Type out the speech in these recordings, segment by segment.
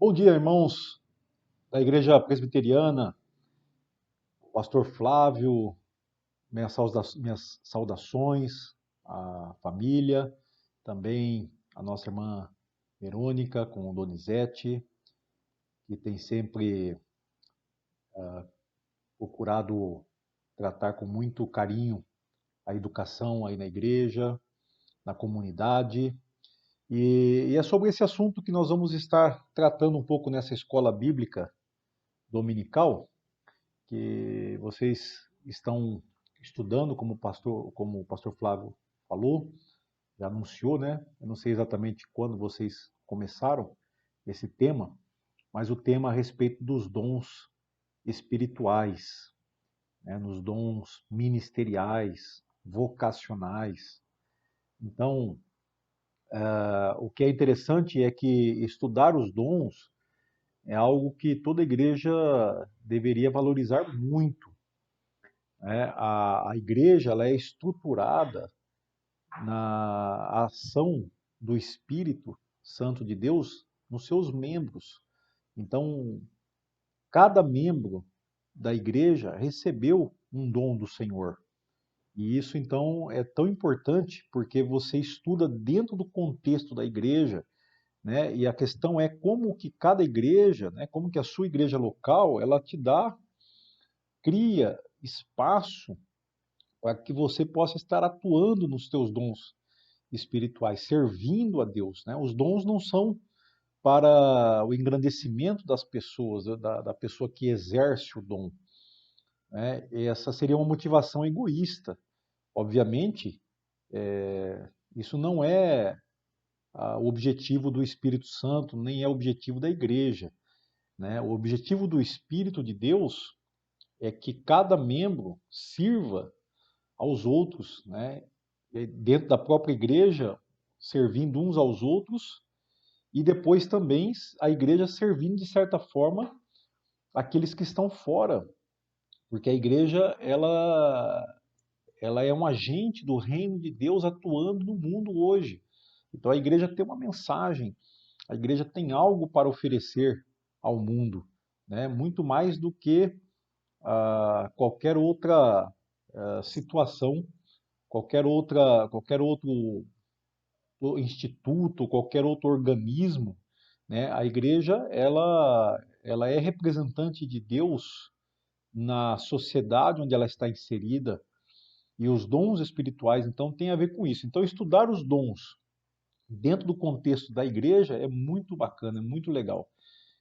Bom dia, irmãos da Igreja Presbiteriana, Pastor Flávio, minhas saudações à família, também a nossa irmã Verônica com o Donizete, que tem sempre procurado tratar com muito carinho a educação aí na igreja, na comunidade. E é sobre esse assunto que nós vamos estar tratando um pouco nessa escola bíblica dominical, que vocês estão estudando, como o pastor Flávio falou, já anunciou, né? Eu não sei exatamente quando vocês começaram esse tema, mas o tema a respeito dos dons espirituais, né? Nos dons ministeriais, vocacionais. Então, o que é interessante é que estudar os dons é algo que toda igreja deveria valorizar muito, né? A igreja ela é estruturada na ação do Espírito Santo de Deus nos seus membros. Então, cada membro da igreja recebeu um dom do Senhor. E isso então é tão importante porque você estuda dentro do contexto da igreja, né? E a questão é como que cada igreja, né, como que a sua igreja local, ela te dá, cria espaço para que você possa estar atuando nos teus dons espirituais, servindo a Deus, né? Os dons não são para o engrandecimento das pessoas, da pessoa que exerce o dom, né? E essa seria uma motivação egoísta. Obviamente, isso não é o objetivo do Espírito Santo, nem é o objetivo da igreja, né? O objetivo do Espírito de Deus é que cada membro sirva aos outros, né? Dentro da própria igreja, servindo uns aos outros, e depois também a igreja servindo de certa forma aqueles que estão fora, porque a igreja ela é um agente do reino de Deus atuando no mundo hoje. Então a igreja tem uma mensagem, a igreja tem algo para oferecer ao mundo, né? Muito mais do que qualquer outra situação, qualquer outro instituto, qualquer outro organismo, né? A igreja ela é representante de Deus na sociedade onde ela está inserida, e os dons espirituais então têm a ver com isso. Então estudar os dons dentro do contexto da igreja é muito bacana, é muito legal.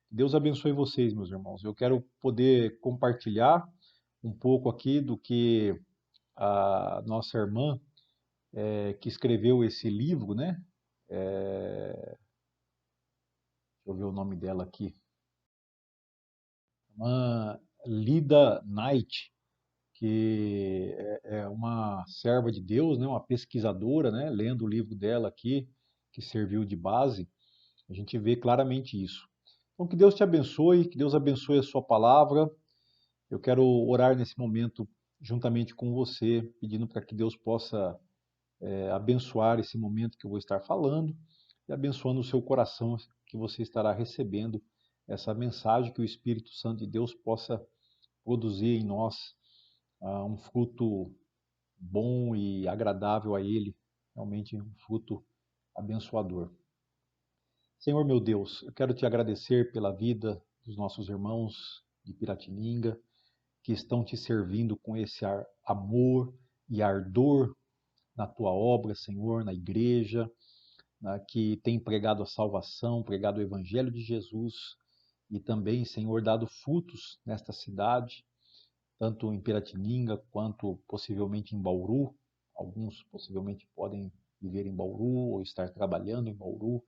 Deus abençoe vocês, meus irmãos. Eu quero poder compartilhar um pouco aqui do que a nossa irmã que escreveu esse livro, né? Deixa eu ver o nome dela aqui. Uma Lida Knight, que é uma serva de Deus, né? Uma pesquisadora, né? Lendo o livro dela aqui, que serviu de base, a gente vê claramente isso. Então, que Deus te abençoe, que Deus abençoe a sua palavra. Eu quero orar nesse momento juntamente com você, pedindo para que Deus possa abençoar esse momento que eu vou estar falando e abençoando o seu coração que você estará recebendo essa mensagem, que o Espírito Santo de Deus possa produzir em nós um fruto bom e agradável a Ele, realmente um fruto abençoador. Senhor meu Deus, eu quero te agradecer pela vida dos nossos irmãos de Piratininga, que estão te servindo com esse amor e ardor na tua obra, Senhor, na igreja, né, que tem pregado a salvação, pregado o evangelho de Jesus e também, Senhor, dado frutos nesta cidade, tanto em Piratininga quanto possivelmente em Bauru. Alguns possivelmente podem viver em Bauru ou estar trabalhando em Bauru.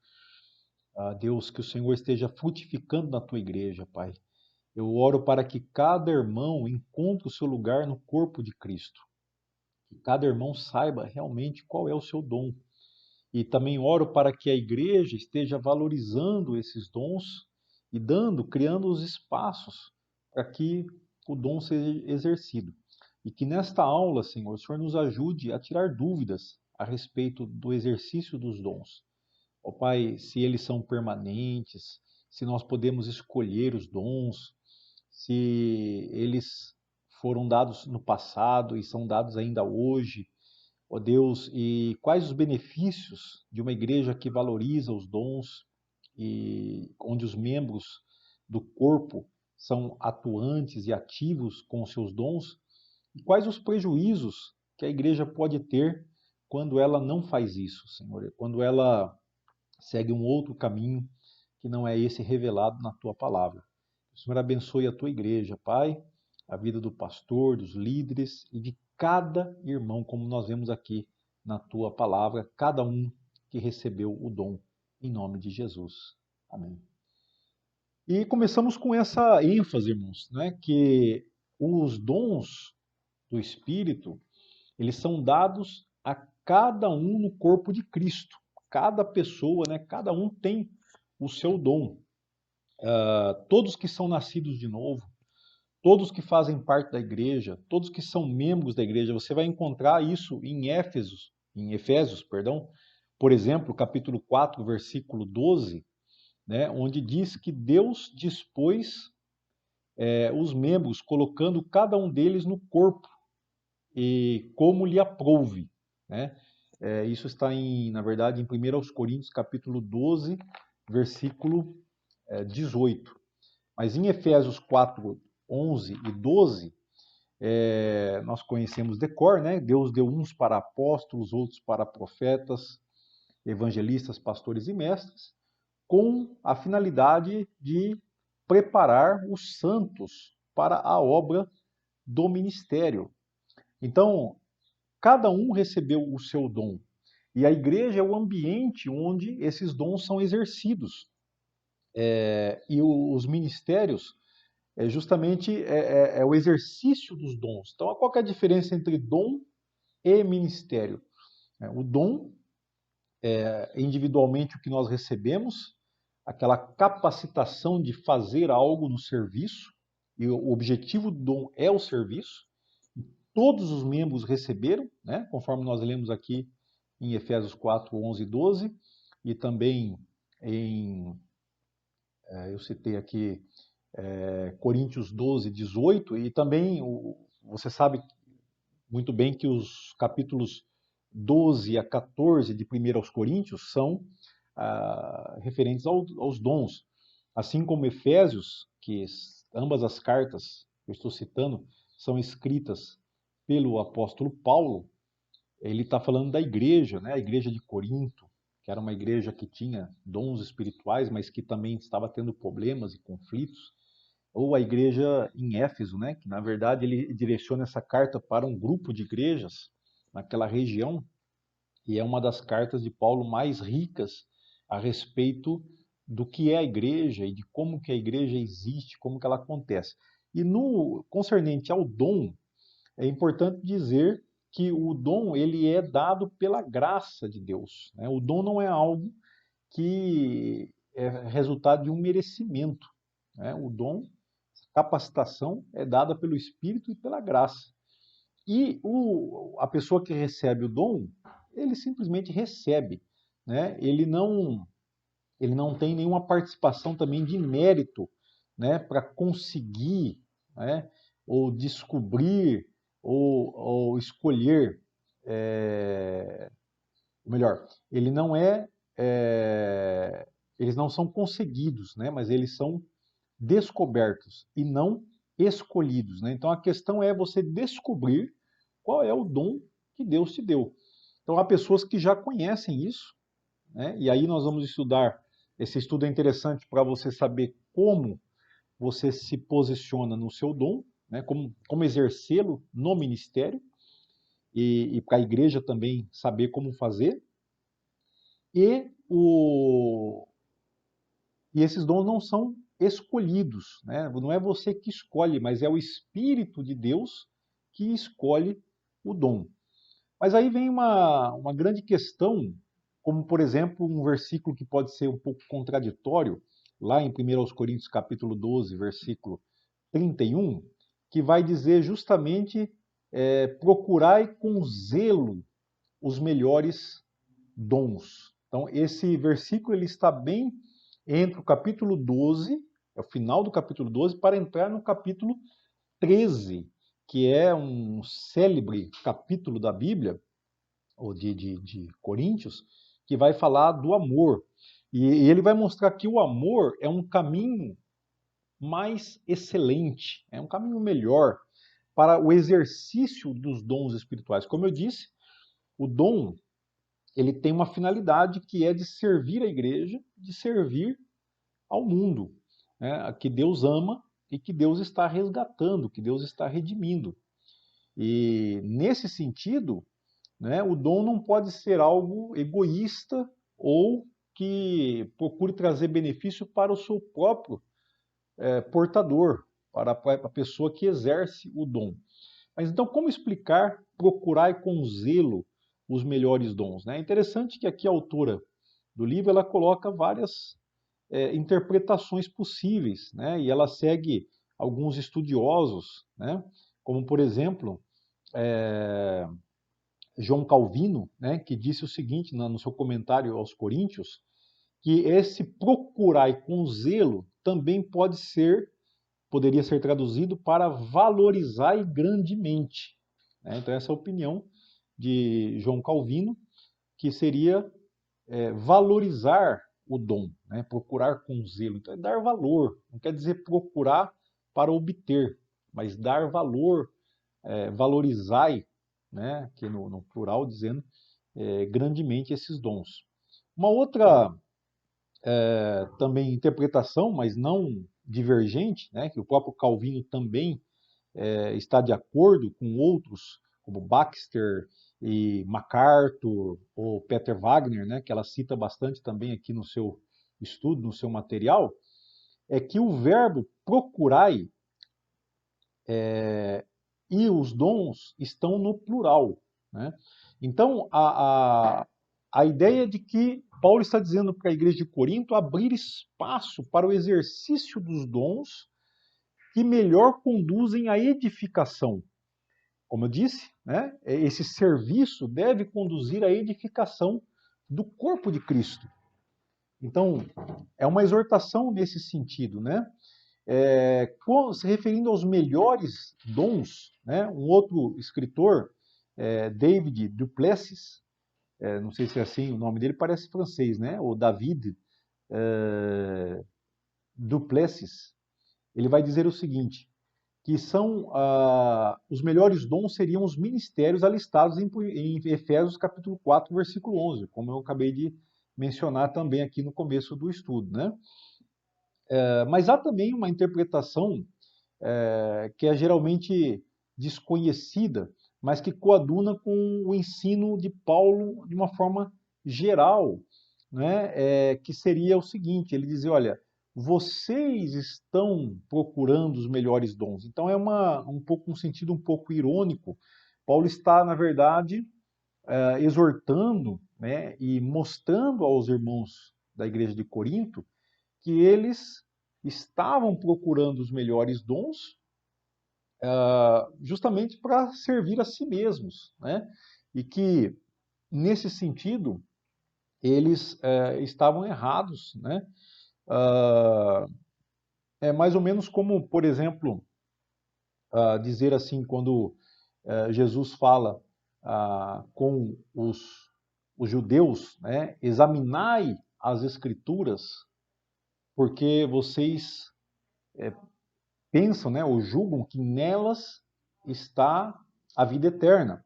Deus, que o Senhor esteja frutificando na tua igreja, Pai. Eu oro para que cada irmão encontre o seu lugar no corpo de Cristo. Que cada irmão saiba realmente qual é o seu dom. E também oro para que a igreja esteja valorizando esses dons e criando os espaços para que o dom seja exercido. E que nesta aula, Senhor, o Senhor nos ajude a tirar dúvidas a respeito do exercício dos dons. Ó Pai, se eles são permanentes, se nós podemos escolher os dons, se eles foram dados no passado e são dados ainda hoje, ó Deus, e quais os benefícios de uma igreja que valoriza os dons e onde os membros do corpo são atuantes e ativos com os seus dons, e quais os prejuízos que a igreja pode ter quando ela não faz isso, Senhor, quando ela segue um outro caminho que não é esse revelado na tua palavra. O Senhor abençoe a tua igreja, Pai, a vida do pastor, dos líderes e de cada irmão, como nós vemos aqui na tua palavra, cada um que recebeu o dom, em nome de Jesus. Amém. E começamos com essa ênfase, irmãos, né, que os dons do Espírito, eles são dados a cada um no corpo de Cristo. Cada pessoa, né, cada um tem o seu dom. Todos que são nascidos de novo, todos que fazem parte da igreja, todos que são membros da igreja, você vai encontrar isso em Efésios, perdão, por exemplo, capítulo 4, versículo 12, né, onde diz que Deus dispôs os membros, colocando cada um deles no corpo, e como lhe aprouve, né? Isso está, na verdade, em 1 Coríntios, capítulo 12, versículo 18. Mas em Efésios 4, 11 e 12, nós conhecemos de cor, né? Deus deu uns para apóstolos, outros para profetas, evangelistas, pastores e mestres, com a finalidade de preparar os santos para a obra do ministério. Então, cada um recebeu o seu dom. E a igreja é o ambiente onde esses dons são exercidos. E os ministérios justamente o exercício dos dons. Então, qual que é a diferença entre dom e ministério? O dom é individualmente o que nós recebemos, aquela capacitação de fazer algo no serviço, e o objetivo do dom é o serviço. Todos os membros receberam, né, conforme nós lemos aqui em Efésios 4, 11 e 12, e também eu citei aqui Coríntios 12, 18, e também você sabe muito bem que os capítulos 12 a 14 de 1 aos Coríntios são referentes aos dons. Assim como Efésios, que ambas as cartas que eu estou citando são escritas pelo apóstolo Paulo, ele está falando da igreja, né? A igreja de Corinto, que era uma igreja que tinha dons espirituais, mas que também estava tendo problemas e conflitos. Ou a igreja em Éfeso, né? Que na verdade ele direciona essa carta para um grupo de igrejas naquela região, e é uma das cartas de Paulo mais ricas a respeito do que é a igreja e de como que a igreja existe, como que ela acontece. E no concernente ao dom, é importante dizer que o dom ele é dado pela graça de Deus, né? O dom não é algo que é resultado de um merecimento, né? O dom, capacitação, é dada pelo Espírito e pela graça. E a pessoa que recebe o dom, ele simplesmente recebe, né? Ele não tem nenhuma participação também de mérito, né, para conseguir, né, ou descobrir, ou escolher, melhor, ele não eles não são conseguidos, né, mas eles são descobertos e não escolhidos, né? Então a questão é você descobrir qual é o dom que Deus te deu. Então há pessoas que já conhecem isso, né? E aí nós vamos estudar. Esse estudo é interessante para você saber como você se posiciona no seu dom, né? Como exercê-lo no ministério, e para a igreja também saber como fazer. E, e esses dons não são escolhidos, né? Não é você que escolhe, mas é o Espírito de Deus que escolhe o dom. Mas aí vem uma grande questão, como por exemplo um versículo que pode ser um pouco contraditório, lá em 1 Coríntios capítulo 12, versículo 31, que vai dizer justamente procurai com zelo os melhores dons. Então esse versículo ele está bem entre o capítulo 12, é o final do capítulo 12, para entrar no capítulo 13, que é um célebre capítulo da Bíblia, ou de Coríntios, que vai falar do amor. E ele vai mostrar que o amor é um caminho mais excelente, é um caminho melhor para o exercício dos dons espirituais. Como eu disse, o dom ele tem uma finalidade que é de servir a igreja, de servir ao mundo, né, que Deus ama e que Deus está resgatando, que Deus está redimindo. E nesse sentido, né, o dom não pode ser algo egoísta ou que procure trazer benefício para o seu próprio portador, para a pessoa que exerce o dom. Mas então, como explicar procurar com zelo os melhores dons? Né? É interessante que aqui a autora do livro ela coloca várias interpretações possíveis, né? E ela segue alguns estudiosos, né? Como por exemplo João Calvino, né? Que disse o seguinte no seu comentário aos Coríntios, que esse procurar com zelo também poderia ser traduzido para valorizar grandemente. Né? Então essa é a opinião de João Calvino, que seria valorizar o dom, né? Procurar com zelo. Então é dar valor, não quer dizer procurar para obter, mas dar valor, valorizai, né? Que no plural dizendo grandemente esses dons. Uma outra também interpretação, mas não divergente, né? Que o próprio Calvino também está de acordo com outros, como Baxter e MacArthur, ou Peter Wagner, né, que ela cita bastante também aqui no seu estudo, no seu material, é que o verbo procurai e os dons estão no plural. Né? Então, a ideia de que Paulo está dizendo para a igreja de Corinto abrir espaço para o exercício dos dons que melhor conduzem à edificação. Como eu disse, né, esse serviço deve conduzir à edificação do corpo de Cristo. Então, é uma exortação nesse sentido, né? Se referindo aos melhores dons, né? Um outro escritor, David Duplessis, não sei se é assim o nome dele, parece francês, né? O David Duplessis, ele vai dizer o seguinte: que são os melhores dons seriam os ministérios alistados em Efésios capítulo 4, versículo 11, como eu acabei de mencionar também aqui no começo do estudo, né? Mas há também uma interpretação que é geralmente desconhecida, mas que coaduna com o ensino de Paulo de uma forma geral, né? Que seria o seguinte: ele dizia, olha, vocês estão procurando os melhores dons. Então é um sentido um pouco irônico. Paulo está, na verdade, exortando, né, e mostrando aos irmãos da igreja de Corinto que eles estavam procurando os melhores dons justamente para servir a si mesmos, né? E que, nesse sentido, eles estavam errados, né? É mais ou menos como, por exemplo, dizer assim, quando Jesus fala com os judeus, né? Examinai as escrituras, porque vocês pensam, né, ou julgam que nelas está a vida eterna.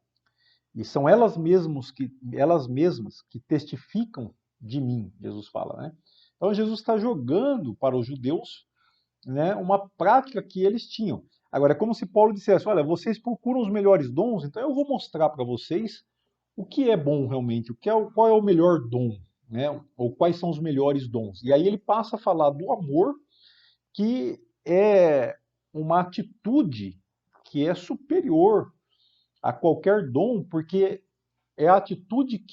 E são elas mesmas que testificam de mim, Jesus fala, né? Então Jesus está jogando para os judeus, né, uma prática que eles tinham. Agora, é como se Paulo dissesse, olha, vocês procuram os melhores dons, então eu vou mostrar para vocês o que é bom realmente, qual é o melhor dom, né? Ou quais são os melhores dons. E aí ele passa a falar do amor, que é uma atitude que é superior a qualquer dom, porque é a atitude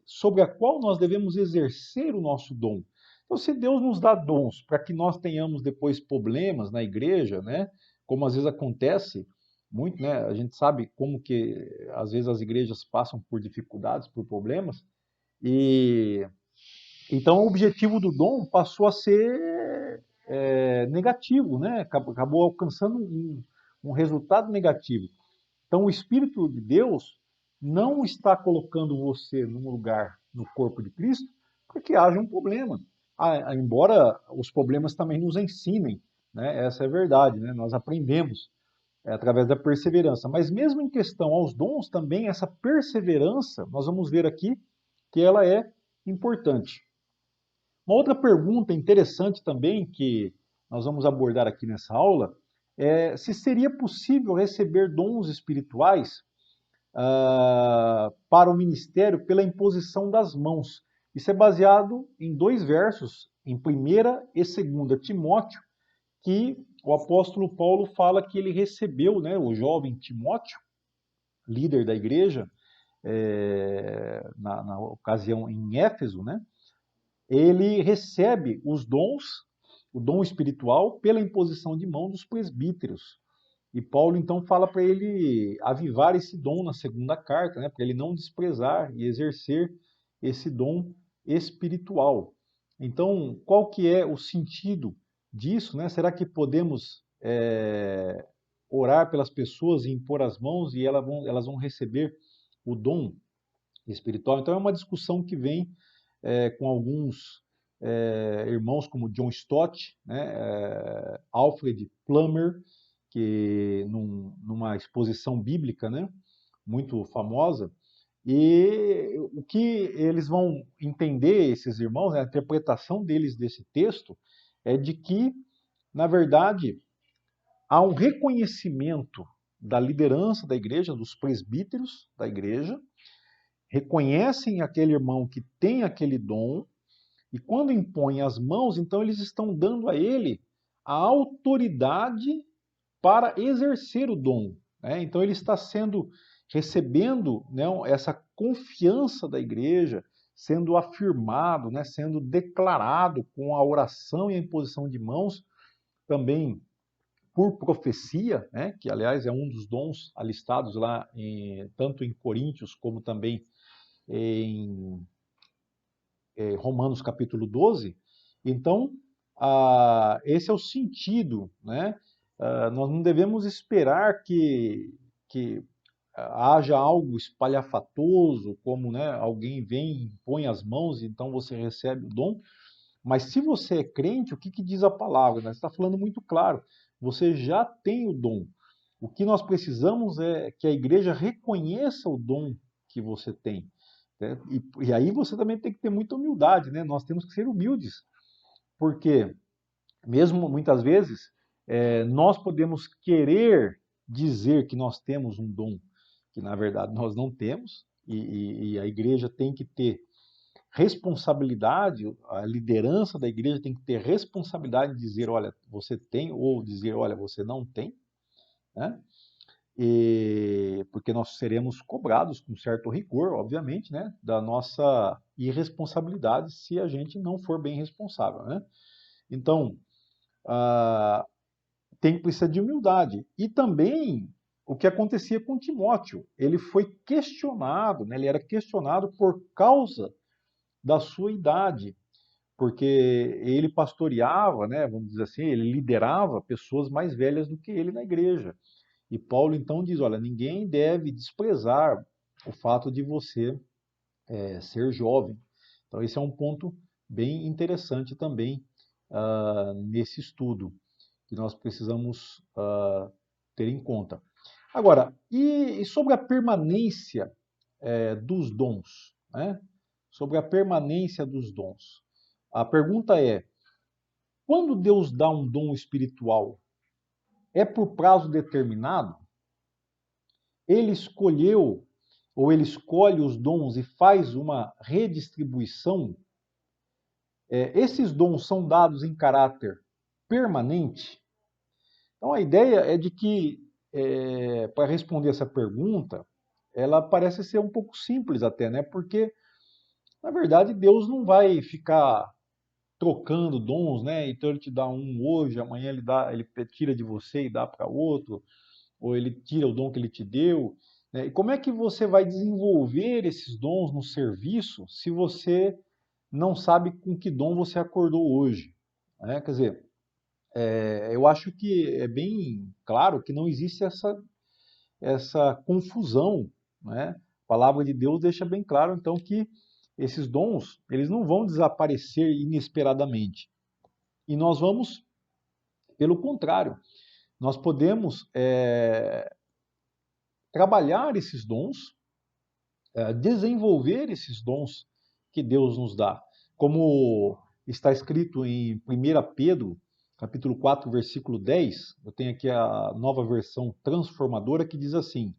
sobre a qual nós devemos exercer o nosso dom. Então, se Deus nos dá dons para que nós tenhamos depois problemas na igreja, né, como às vezes acontece muito, né, a gente sabe como que às vezes as igrejas passam por dificuldades, por problemas, e Então, o objetivo do dom passou a ser negativo, né? Acabou alcançando um resultado negativo. Então, o Espírito de Deus não está colocando você num lugar no corpo de Cristo porque haja um problema. Embora os problemas também nos ensinem, né? Essa é a verdade, né? Nós aprendemos através da perseverança. Mas mesmo em questão aos dons, também essa perseverança, nós vamos ver aqui que ela é importante. Uma outra pergunta interessante também que nós vamos abordar aqui nessa aula é se seria possível receber dons espirituais para o ministério pela imposição das mãos. Isso é baseado em dois versos, em 1ª e 2ª Timóteo, que o apóstolo Paulo fala que ele recebeu, né, o jovem Timóteo, líder da igreja, na ocasião em Éfeso, né, ele recebe os dons, o dom espiritual, pela imposição de mão dos presbíteros. E Paulo então fala para ele avivar esse dom na 2ª carta, né, para ele não desprezar e exercer esse dom espiritual. Então, qual que é o sentido disso, né? Será que podemos orar pelas pessoas e impor as mãos e elas vão receber o dom espiritual? Então, é uma discussão que vem com alguns irmãos como John Stott, né, Alfred Plummer, que numa exposição bíblica, né, muito famosa, e o que eles vão entender, esses irmãos, né, a interpretação deles desse texto, é de que, na verdade, há um reconhecimento da liderança da igreja, dos presbíteros da igreja, reconhecem aquele irmão que tem aquele dom, e quando impõem as mãos, então eles estão dando a ele a autoridade para exercer o dom, né? Então ele está recebendo, né, essa confiança da igreja, sendo afirmado, né, sendo declarado com a oração e a imposição de mãos, também por profecia, né, que aliás é um dos dons alistados lá tanto em Coríntios como também em Romanos capítulo 12. Então, esse é o sentido, né? Nós não devemos esperar que haja algo espalhafatoso, como, né, alguém vem e põe as mãos e então você recebe o dom. Mas se você é crente, o que, que diz a palavra? Né? Está falando muito claro. Você já tem o dom. O que nós precisamos é que a igreja reconheça o dom que você tem. Né? E aí você também tem que ter muita humildade, né? Nós temos que ser humildes, porque mesmo muitas vezes nós podemos querer dizer que nós temos um dom que na verdade nós não temos, e a igreja tem que ter responsabilidade, a liderança da igreja tem que ter responsabilidade de dizer, olha, você tem, ou dizer, olha, você não tem, né? Porque nós seremos cobrados com certo rigor, obviamente, né, da nossa irresponsabilidade se a gente não for bem responsável, né? Então, ah, tem que precisar de humildade. E também o que acontecia com Timóteo, ele foi questionado, né, ele era questionado por causa da sua idade, porque ele pastoreava, né, vamos dizer assim, ele liderava pessoas mais velhas do que ele na igreja. E Paulo então diz: olha, ninguém deve desprezar o fato de você ser jovem. Então, esse é um ponto bem interessante também nesse estudo, que nós precisamos ter em conta. Agora, e sobre a permanência dos dons? Né? Sobre a permanência dos dons. A pergunta é: quando Deus dá um dom espiritual, é por prazo determinado? Ele escolheu ou ele escolhe os dons e faz uma redistribuição? Esses dons são dados em caráter permanente? Então a ideia é de que, para responder essa pergunta, ela parece ser um pouco simples até, né? Porque, na verdade, Deus não vai ficar trocando dons, né? Então ele te dá um hoje, amanhã ele tira de você e dá para outro, ou ele tira o dom que ele te deu, né? E como é que você vai desenvolver esses dons no serviço se você não sabe com que dom você acordou hoje, né? Quer dizer, eu acho que é bem claro que não existe essa confusão, né? A palavra de Deus deixa bem claro, então, que esses dons, eles não vão desaparecer inesperadamente. E nós vamos, pelo contrário, nós podemos trabalhar esses dons, desenvolver esses dons que Deus nos dá. Como está escrito em 1 Pedro, capítulo 4, versículo 10, eu tenho aqui a nova versão transformadora que diz assim: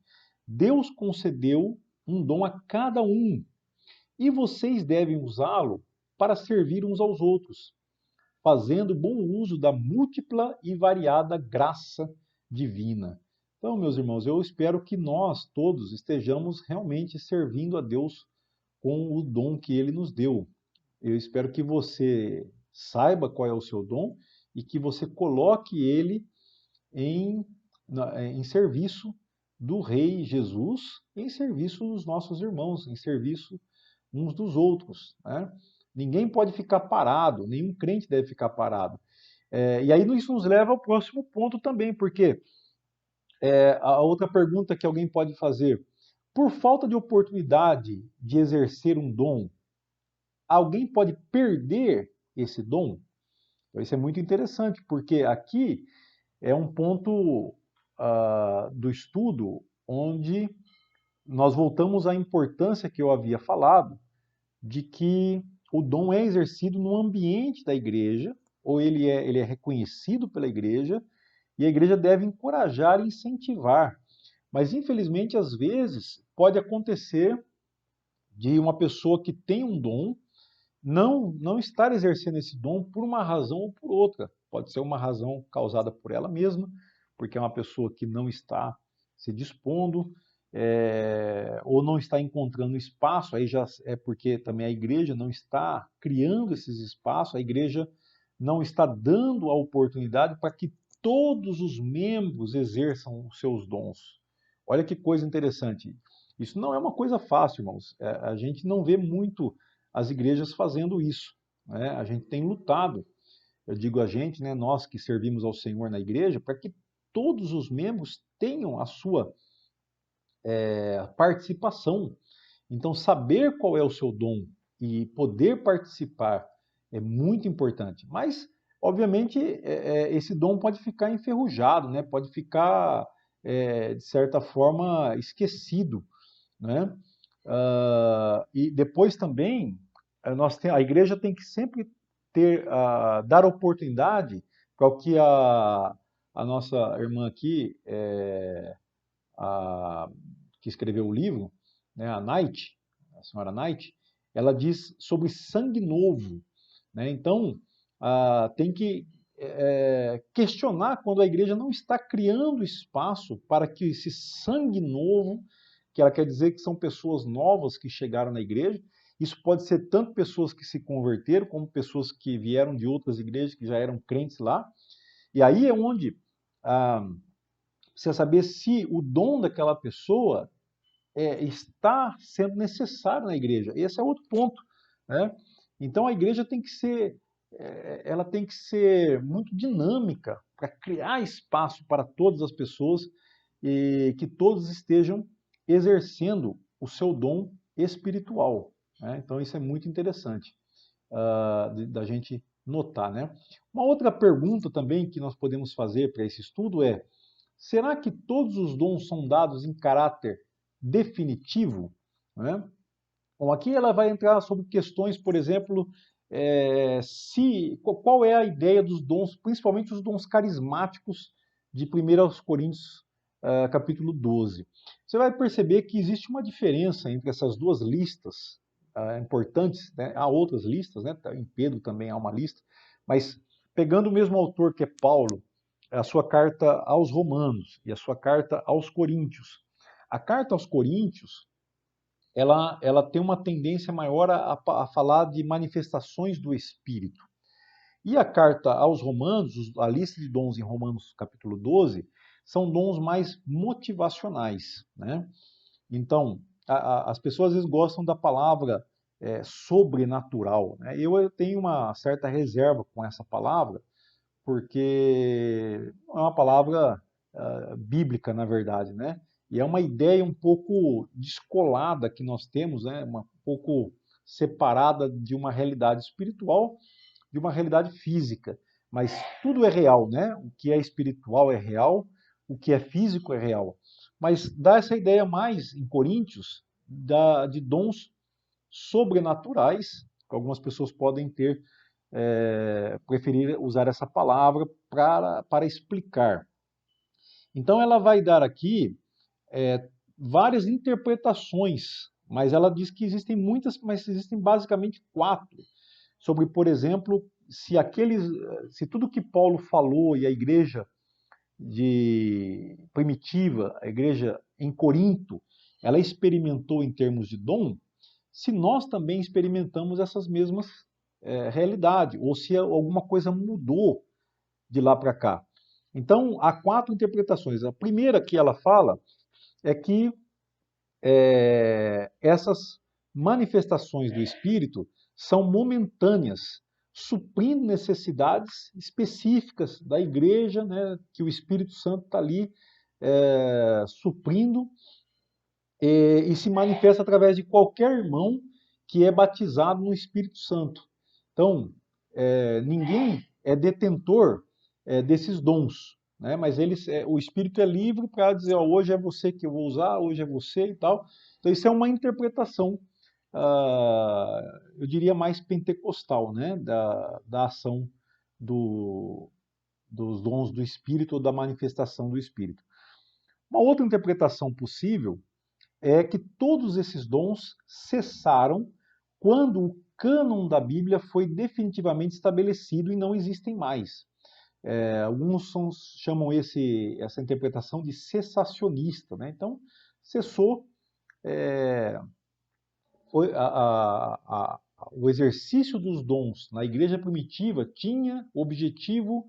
Deus concedeu um dom a cada um, e vocês devem usá-lo para servir uns aos outros, fazendo bom uso da múltipla e variada graça divina. Então, meus irmãos, eu espero que nós todos estejamos realmente servindo a Deus com o dom que Ele nos deu. Eu espero que você saiba qual é o seu dom e que você coloque ele em, em serviço do Rei Jesus, em serviço dos nossos irmãos, em serviço uns dos outros, né? Ninguém pode ficar parado, nenhum crente deve ficar parado. E aí isso nos leva ao próximo ponto também, porque a outra pergunta que alguém pode fazer: por falta de oportunidade de exercer um dom, alguém pode perder esse dom? Então, isso é muito interessante, porque aqui é um ponto do estudo onde nós voltamos à importância que eu havia falado de que o dom é exercido no ambiente da igreja, ou ele é reconhecido pela igreja, e a igreja deve encorajar e incentivar. Mas, infelizmente, às vezes, pode acontecer de uma pessoa que tem um dom não estar exercendo esse dom por uma razão ou por outra. Pode ser uma razão causada por ela mesma, porque é uma pessoa que não está se dispondo, ou não está encontrando espaço, aí já é porque também a igreja não está criando esses espaços, a igreja não está dando a oportunidade para que todos os membros exerçam os seus dons. Olha que coisa interessante. Isso não é uma coisa fácil, irmãos. A gente não vê muito as igrejas fazendo isso, né? A gente tem lutado, eu digo a gente, né, nós que servimos ao Senhor na igreja, para que todos os membros tenham a sua participação. Então, saber qual é o seu dom e poder participar é muito importante. Mas, obviamente, esse dom pode ficar enferrujado, né? Pode ficar, de certa forma, esquecido, né? E depois também, a igreja tem que sempre dar oportunidade para o que a nossa irmã aqui, a, que escreveu o livro, né, a senhora Knight, ela diz sobre sangue novo, né? Então, tem que questionar quando a igreja não está criando espaço para que esse sangue novo, que ela quer dizer que são pessoas novas que chegaram na igreja, isso pode ser tanto pessoas que se converteram, como pessoas que vieram de outras igrejas que já eram crentes lá. E aí é onde precisa saber se o dom daquela pessoa está sendo necessário na igreja. Esse é outro ponto, né? Então a igreja tem que ser, ela tem que ser muito dinâmica para criar espaço para todas as pessoas e que todos estejam exercendo o seu dom espiritual, né? Então isso é muito interessante da gente notar, né? Uma outra pergunta também que nós podemos fazer para esse estudo é: será que todos os dons são dados em caráter definitivo? Né? Bom, aqui ela vai entrar sobre questões, por exemplo, qual é a ideia dos dons, principalmente os dons carismáticos de 1 Coríntios, capítulo 12. Você vai perceber que existe uma diferença entre essas duas listas importantes, né? Há outras listas, né? Em Pedro também há uma lista, mas pegando o mesmo autor que é Paulo, a sua carta aos Romanos e a sua carta aos Coríntios. A carta aos Coríntios, ela tem uma tendência maior a falar de manifestações do Espírito. E a carta aos Romanos, a lista de dons em Romanos capítulo 12, são dons mais motivacionais, né? Então, as pessoas às vezes gostam da palavra sobrenatural, né? Eu tenho uma certa reserva com essa palavra, porque é uma palavra bíblica, na verdade, né? E é uma ideia um pouco descolada que nós temos, né? Um pouco separada de uma realidade espiritual, de uma realidade física. Mas tudo é real, né? O que é espiritual é real, o que é físico é real. Mas dá essa ideia mais em Coríntios de dons sobrenaturais, que algumas pessoas podem ter preferir usar essa palavra para explicar. Então, ela vai dar aqui várias interpretações, mas ela diz que existem muitas, mas existem basicamente quatro, sobre, por exemplo, se tudo que Paulo falou e a igreja primitiva, a igreja em Corinto, ela experimentou em termos de dom, se nós também experimentamos essas mesmas realidades, ou se alguma coisa mudou de lá para cá. Então, há quatro interpretações. A primeira que ela fala é que essas manifestações do Espírito são momentâneas, suprindo necessidades específicas da igreja, né, que o Espírito Santo está ali suprindo, e se manifesta através de qualquer irmão que é batizado no Espírito Santo. Então, ninguém é detentor desses dons, né? Mas o Espírito é livre para dizer, ó, hoje é você que eu vou usar, hoje é você e tal. Então, isso é uma interpretação, eu diria mais pentecostal, né? Da ação dos dons do Espírito ou da manifestação do Espírito. Uma outra interpretação possível é que todos esses dons cessaram quando o cânon da Bíblia foi definitivamente estabelecido e não existem mais. Alguns chamam essa interpretação de cessacionista, né? Então, cessou o exercício dos dons na igreja primitiva tinha o objetivo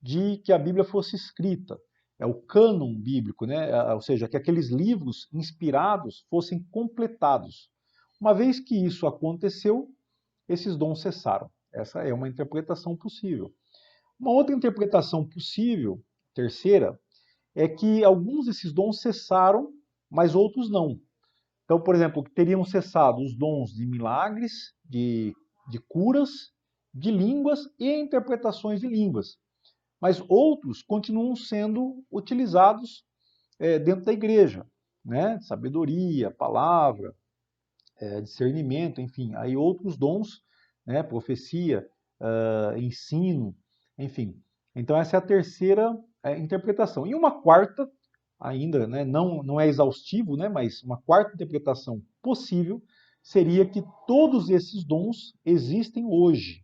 de que a Bíblia fosse escrita. É o cânon bíblico, né? Ou seja, que aqueles livros inspirados fossem completados. Uma vez que isso aconteceu, esses dons cessaram. Essa é uma interpretação possível. Uma outra interpretação possível, terceira, é que alguns desses dons cessaram, mas outros não. Então, por exemplo, teriam cessado os dons de milagres, de curas, de línguas e interpretações de línguas. Mas outros continuam sendo utilizados dentro da igreja, né? Sabedoria, palavra, discernimento, enfim, aí outros dons, né? Profecia, ensino, enfim. Então essa é a terceira interpretação. E uma quarta, ainda, né? Não é exaustivo, né? Mas uma quarta interpretação possível seria que todos esses dons existem hoje.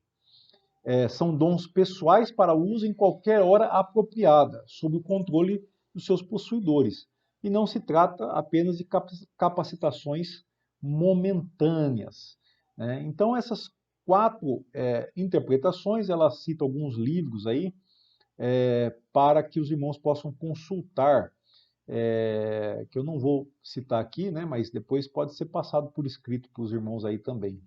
São dons pessoais para uso em qualquer hora apropriada, sob o controle dos seus possuidores. E não se trata apenas de capacitações momentâneas, né? Então, essas quatro interpretações, ela cita alguns livros aí, para que os irmãos possam consultar, que eu não vou citar aqui, né, mas depois pode ser passado por escrito para os irmãos aí também.